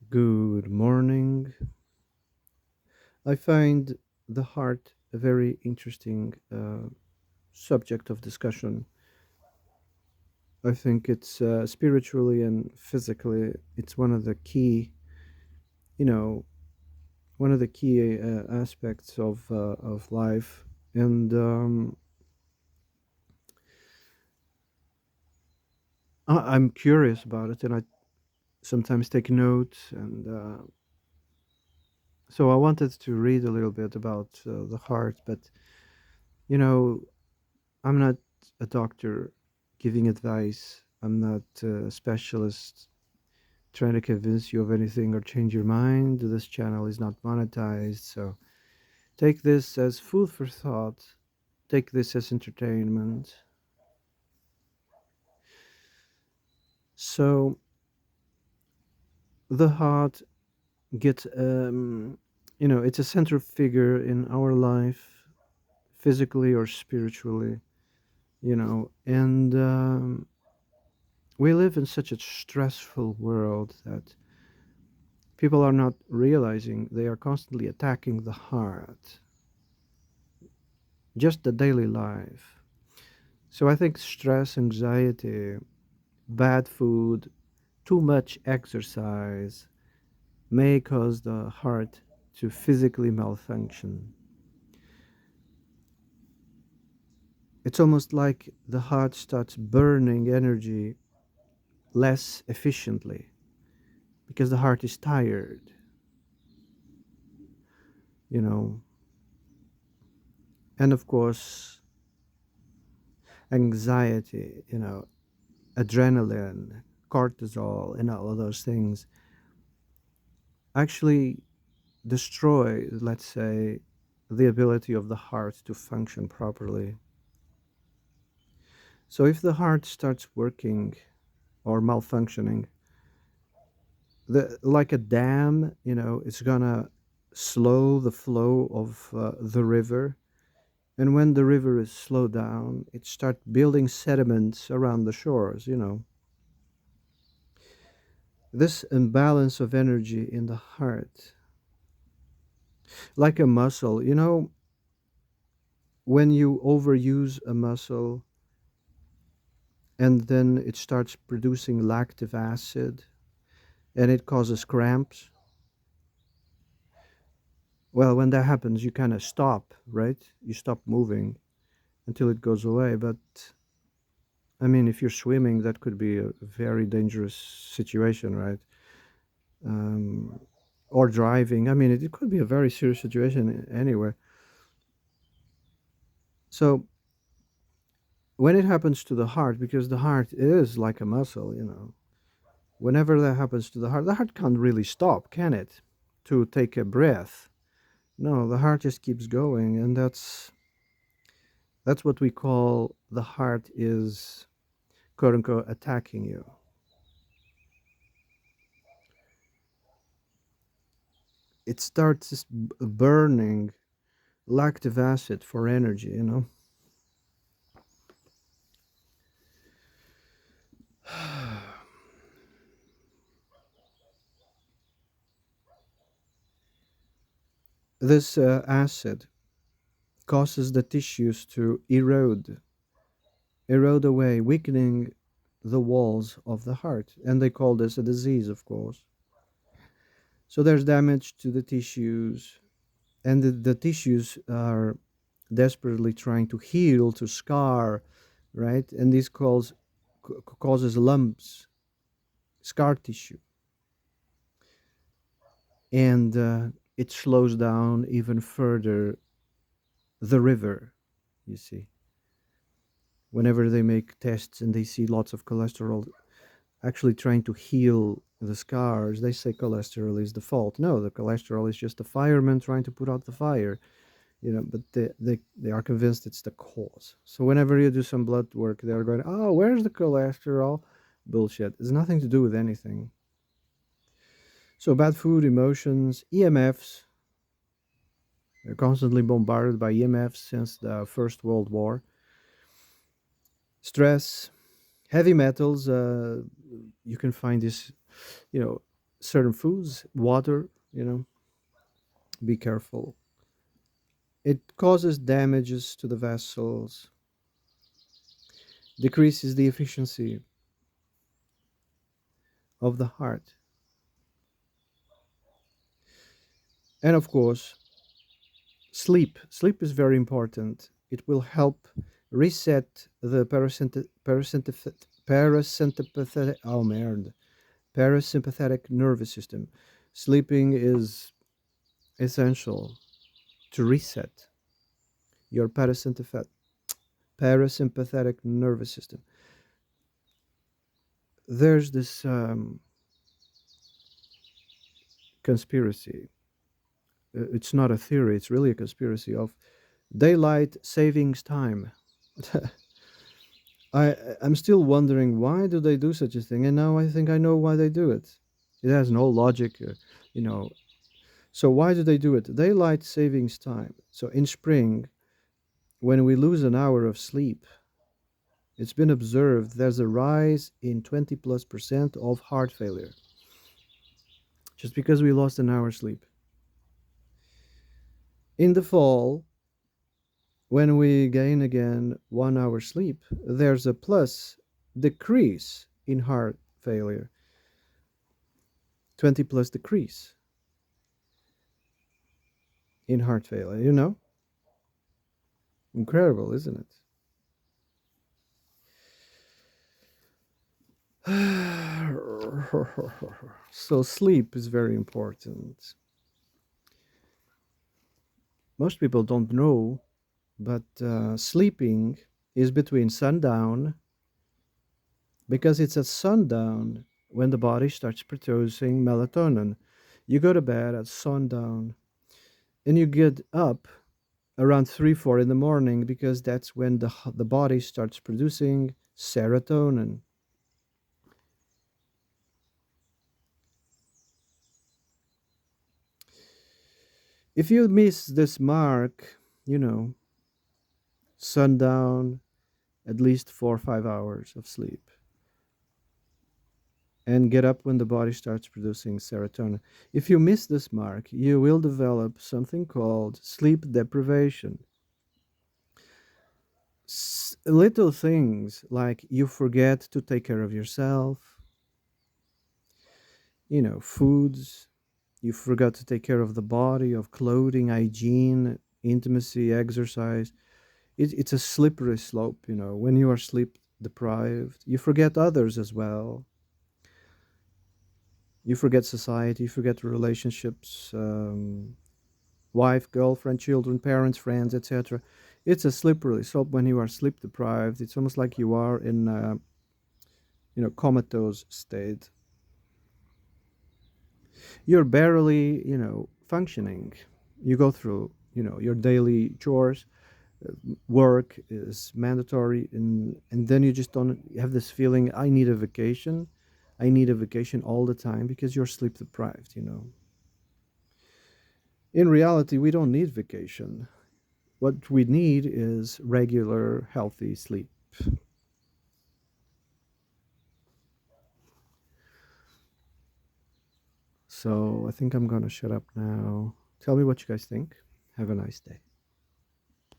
Good morning. I find the heart a very interesting subject of discussion. I think it's spiritually and physically, it's one of the key, you know, one of the key aspects of life. And I'm curious about it, and I sometimes take notes. And so I wanted to read a little bit about the heart, but you know, I'm not a doctor giving advice. I'm not a specialist trying to convince you of anything or change your mind. This channel is not monetized, so take this as food for thought. Take this as entertainment. So the heart gets, it's a central figure in our life, physically or spiritually, and we live in such a stressful world that people are not realizing they are constantly attacking the heart, just the daily life. So I think stress, anxiety, bad food, too much exercise may cause the heart to physically malfunction. It's almost like the heart starts burning energy less efficiently because the heart is tired, you know. And of course, anxiety, adrenaline, cortisol, and all of those things actually destroy, let's say, the ability of the heart to function properly. So if the heart starts working or malfunctioning, like a dam, it's gonna slow the flow of the river. And when the river is slowed down, it starts building sediments around the shores. This imbalance of energy in the heart, like a muscle, when you overuse a muscle and then it starts producing lactic acid and it causes cramps. Well, when that happens, you kind of stop, right? You stop moving until it goes away. But I mean, if you're swimming, that could be a very dangerous situation, right? Um, or driving. I mean, it could be a very serious situation anywhere. So when it happens to the heart, because the heart is like a muscle, whenever that happens to the heart can't really stop, can it? To take a breath. No, the heart just keeps going, and that's what we call the heart is quote unquote attacking you. It starts just burning lactic acid for energy. This acid causes the tissues to erode away, weakening the walls of the heart. And they call this a disease, of course. So there's damage to the tissues, and the tissues are desperately trying to heal, to scar, right? And this causes lumps, scar tissue, and it slows down even further the river, you see. Whenever they make tests and they see lots of cholesterol actually trying to heal the scars, they say cholesterol is the fault. No, the cholesterol is just the fireman trying to put out the fire, but they are convinced it's the cause. So whenever you do some blood work, they're going, oh, where's the cholesterol? Bullshit. It's nothing to do with anything. So bad food, emotions, EMFs. They're constantly bombarded by EMFs since the First World War. Stress, heavy metals. You can find this, you know, certain foods, water, be careful. It causes damages to the vessels, decreases the efficiency of the heart. And of course, sleep. Sleep is very important. It will help reset the parasympathetic, oh man, parasympathetic nervous system. Sleeping is essential to reset your parasympathetic nervous system. There's this conspiracy. It's not a theory, it's really a conspiracy of daylight savings time. I'm still wondering, why do they do such a thing? And now I think I know why they do it. It has no logic, you know. So why do they do it? Daylight savings time. So in spring, when we lose an hour of sleep, it's been observed there's a rise in 20+% of heart failure just because we lost an hour sleep. In the fall, when we gain again 1 hour sleep, there's a plus decrease in heart failure, 20 plus decrease in heart failure, Incredible, isn't it? So, sleep is very important. Most people don't know, but sleeping is between sundown, because it's at sundown when the body starts producing melatonin. You go to bed at sundown and you get up around 3 4 in the morning, because that's when the body starts producing serotonin. If you miss this mark, you know sundown, at least 4 or 5 hours of sleep, and get up when the body starts producing serotonin. If you miss this mark, you will develop something called sleep deprivation. Little things like you forget to take care of yourself, foods. You forgot to take care of the body, of clothing, hygiene, intimacy, exercise. It's a slippery slope, When you are sleep deprived, you forget others as well. You forget society, you forget relationships, wife, girlfriend, children, parents, friends, etc. It's a slippery slope when you are sleep deprived. It's almost like you are in a, comatose state. You're barely, functioning. You go through, your daily chores. Work is mandatory, and then you just don't have this feeling, I need a vacation. I need a vacation all the time, because you're sleep deprived. In reality, we don't need vacation. What we need is regular, healthy sleep. So I think I'm going to shut up now. Tell me what you guys think. Have a nice day.